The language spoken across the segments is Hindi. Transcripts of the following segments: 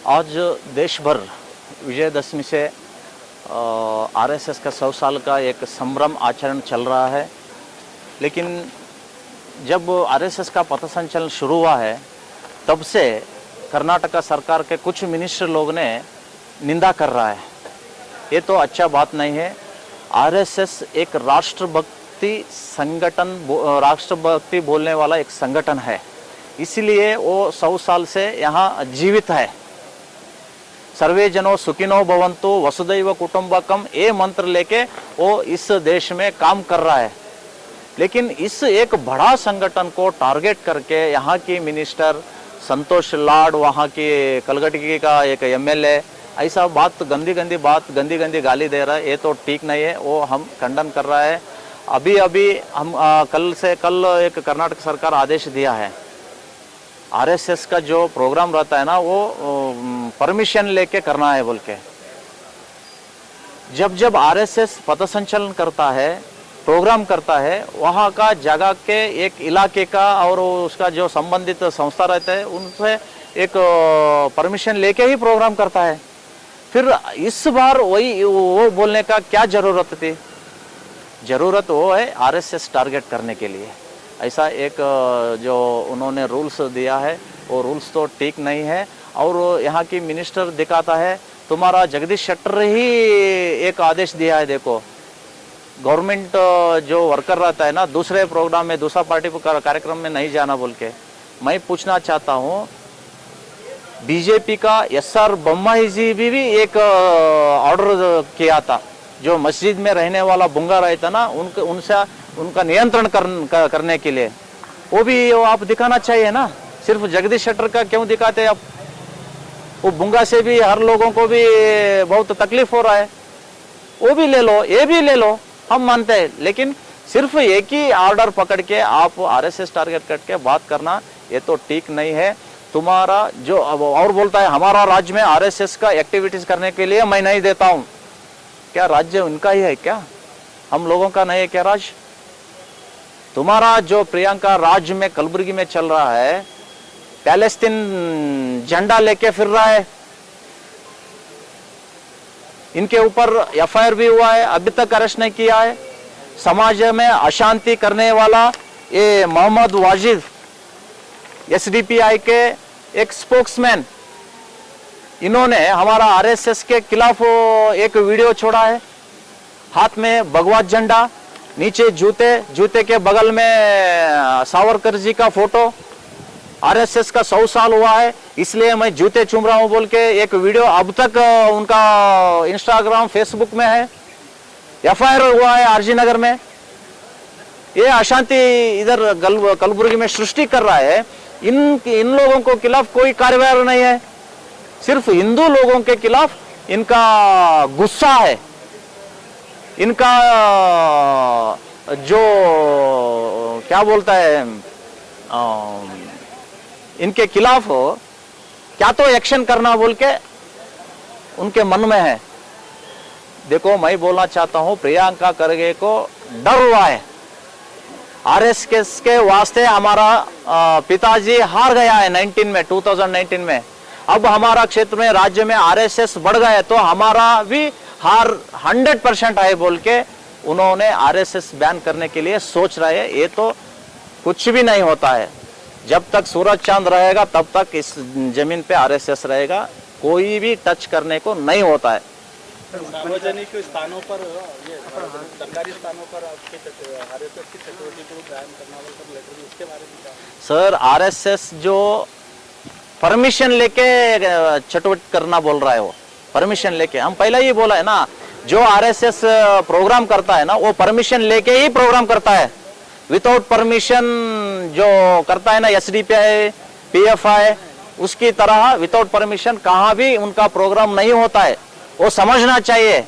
आज देश भर विजयदशमी से आरएसएस का 100 साल का एक संभ्रम आचरण चल रहा है। लेकिन जब आरएसएस का पथसंचलन शुरू हुआ है तब से कर्नाटका सरकार के कुछ मिनिस्टर लोग ने निंदा कर रहा है। ये तो अच्छा बात नहीं है। आरएसएस एक राष्ट्रभक्ति संगठन, राष्ट्रभक्ति बोलने वाला एक संगठन है, इसलिए वो 100 साल से यहाँ जीवित है। सर्वे जनो सुखिनो भवन्तु वसुधैव कुटुंबकम ये मंत्र लेके वो इस देश में काम कर रहा है। लेकिन इस एक बड़ा संगठन को टारगेट करके यहाँ की मिनिस्टर संतोष लाड, वहाँ की कलगटकी का एक एमएलए ऐसा बात गंदी गंदी गाली दे रहा है। ये तो ठीक नहीं है, वो हम खंडन कर रहा है। अभी हम कल एक कर्नाटक सरकार आदेश दिया है, आरएसएस का जो प्रोग्राम रहता है ना वो परमिशन लेके करना है बोल के। जब आरएसएस पथसंचलन करता है, प्रोग्राम करता है, वहाँ का जगह के एक इलाके का और उसका जो संबंधित संस्था रहता है उनसे एक परमिशन लेके ही प्रोग्राम करता है। फिर इस बार वो बोलने का क्या जरूरत थी? जरूरत वो है आरएसएस टारगेट करने के लिए। ऐसा एक जो उन्होंने रूल्स दिया है वो रूल्स तो ठीक नहीं है। और यहाँ की मिनिस्टर दिखाता है, तुम्हारा जगदीश शेट्टर ही एक आदेश दिया है, देखो गवर्नमेंट जो वर्कर रहता है ना दूसरे प्रोग्राम में, दूसरा पार्टी कार्यक्रम में नहीं जाना बोल के। मैं पूछना चाहता हूँ, बीजेपी का एसआर बोम्माई जी भी एक ऑर्डर किया था, जो मस्जिद में रहने वाला बुंगा रहता ना उनका नियंत्रण करने के लिए, वो भी आप दिखाना चाहिए ना। सिर्फ जगदीश शेट्टर का क्यों दिखाते आप? वो बुंगा से भी हर लोगों को भी बहुत तकलीफ हो रहा है, वो भी ले लो, ये भी ले लो, हम मानते हैं। लेकिन सिर्फ एक ही ऑर्डर पकड़ के आप आरएसएस टारगेट करके बात करना, ये तो ठीक नहीं है। तुम्हारा जो और बोलता है हमारा राज्य में आरएसएस का एक्टिविटीज करने के लिए मैं नहीं देता हूं। क्या राज्य उनका ही है क्या? हम लोगों का नहीं है क्या राज्य? तुम्हारा जो प्रियंका राज्य में कलबुर्गी में चल रहा है, पैलेस्तीन झंडा लेके फिर रहा है, इनके ऊपर एफआईआर भी हुआ है, अभी तक अरेस्ट नहीं किया है। समाज में अशांति करने वाला ये मोहम्मद वाजिद एसडीपीआई के एक स्पोक्समैन, इन्होंने हमारा आरएसएस के खिलाफ एक वीडियो छोड़ा है। हाथ में भगवा झंडा, नीचे जूते के बगल में सावरकर जी का फोटो। आरएसएस का 100 साल हुआ है इसलिए मैं जूते चूम रहा हूं बोल के एक वीडियो अब तक उनका इंस्टाग्राम फेसबुक में है। एफआईआर हुआ है आरजी नगर में। ये अशांति इधर कलबुर्गी में सृष्टि कर रहा है। इन लोगों को खिलाफ कोई कार्रवाई नहीं है, सिर्फ हिंदू लोगों के खिलाफ इनका गुस्सा है। इनका जो क्या बोलता है इनके खिलाफ क्या तो एक्शन करना बोल के उनके मन में है। देखो मैं बोलना चाहता हूं, प्रियंका खरगे को डर हुआ है। आरएसएस के वास्ते हमारा पिताजी हार गया है 2019 में। अब हमारा क्षेत्र में राज्य में आरएसएस बढ़ गया तो हमारा भी हार 100% है बोल के उन्होंने आरएसएस बैन करने के लिए सोच रहे हैं। ये तो कुछ भी नहीं होता है। जब तक सूरज चांद रहेगा तब तक इस जमीन पे आरएसएस रहेगा, कोई भी टच करने को नहीं होता है। सार्वजनिक स्थानों पर, सरकारी स्थानों पर आरएसएस की चटवटों को बैन करना लेटर, उसके बारे में क्या? सर आरएसएस जो परमिशन लेके चटवट करना बोल रहा है, वो परमिशन लेके, हम पहले ही बोला है ना, जो आरएसएस प्रोग्राम करता है ना वो परमिशन लेके ही प्रोग्राम करता है। विदाउट परमिशन जो करता है ना एसडीपीआई, पीएफआई, उसकी तरह विदाउट परमिशन कहां भी उनका प्रोग्राम नहीं होता है। वो समझना चाहिए,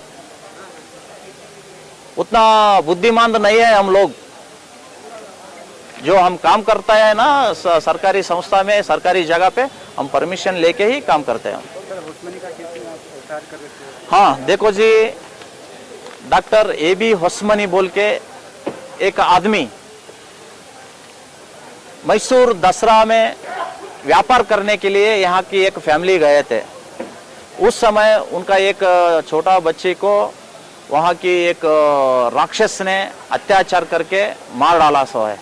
उतना बुद्धिमान नहीं है हम लोग। जो हम काम करता है ना सरकारी संस्था में, सरकारी जगह पे हम परमिशन लेके ही काम करते हैं। हाँ देखो जी, डॉक्टर एबी होस्मनी बोल के एक आदमी मैसूर दसरा में व्यापार करने के लिए यहाँ की एक फैमिली गए थे। उस समय उनका एक छोटा बच्ची को वहाँ की एक राक्षस ने अत्याचार करके मार डाला सो है,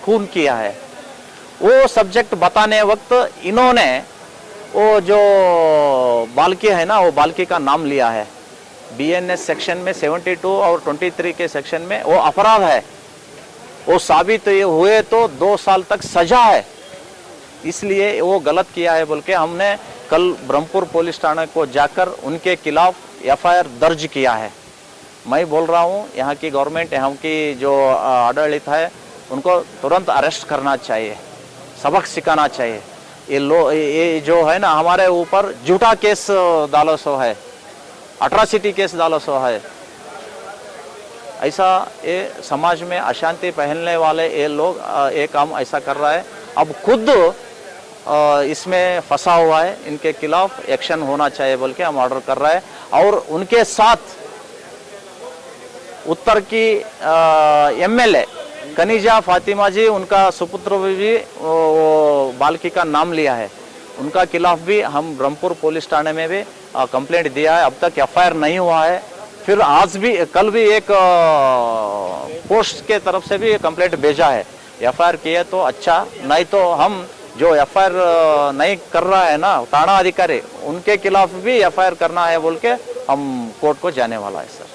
खून किया है। वो सब्जेक्ट बताने वक्त इन्होंने वो जो बालकी है ना, वो बालकी का नाम लिया है। बीएनएस सेक्शन में 72 और 23 के सेक्शन में वो अपराध है, वो साबित हुए तो 2 साल तक सजा है, इसलिए वो गलत किया है बोल के हमने कल ब्रह्मपुर पुलिस थाने को जाकर उनके खिलाफ एफआईआर दर्ज किया है। मैं बोल रहा हूँ यहाँ की गवर्नमेंट, यहाँ की जो आडಳಿत है, उनको तुरंत अरेस्ट करना चाहिए, सबक सिखाना चाहिए। ये जो है ना हमारे ऊपर झूठा केस डालो सो है, अट्रॉसिटी केस डालो सो है, ऐसा ये समाज में अशांति फैलने वाले ये लोग ये काम ऐसा कर रहा है। अब खुद इसमें फंसा हुआ है, इनके खिलाफ एक्शन होना चाहिए बोल के हम ऑर्डर कर रहा है। और उनके साथ उत्तर की एमएलए कनीजा फातिमा जी, उनका सुपुत्र भी बालकी का नाम लिया है, उनका खिलाफ भी हम ब्रह्मपुर पुलिस थाने में भी कंप्लेंट दिया है। अब तक एफआईआर नहीं हुआ है। फिर आज भी कल भी एक पोस्ट के तरफ से भी कंप्लेंट भेजा है। एफआईआर किए तो अच्छा, नहीं तो हम जो एफआईआर नहीं कर रहा है ना थाना अधिकारी, उनके खिलाफ भी एफआईआर करना है बोल के हम कोर्ट को जाने वाला है सर।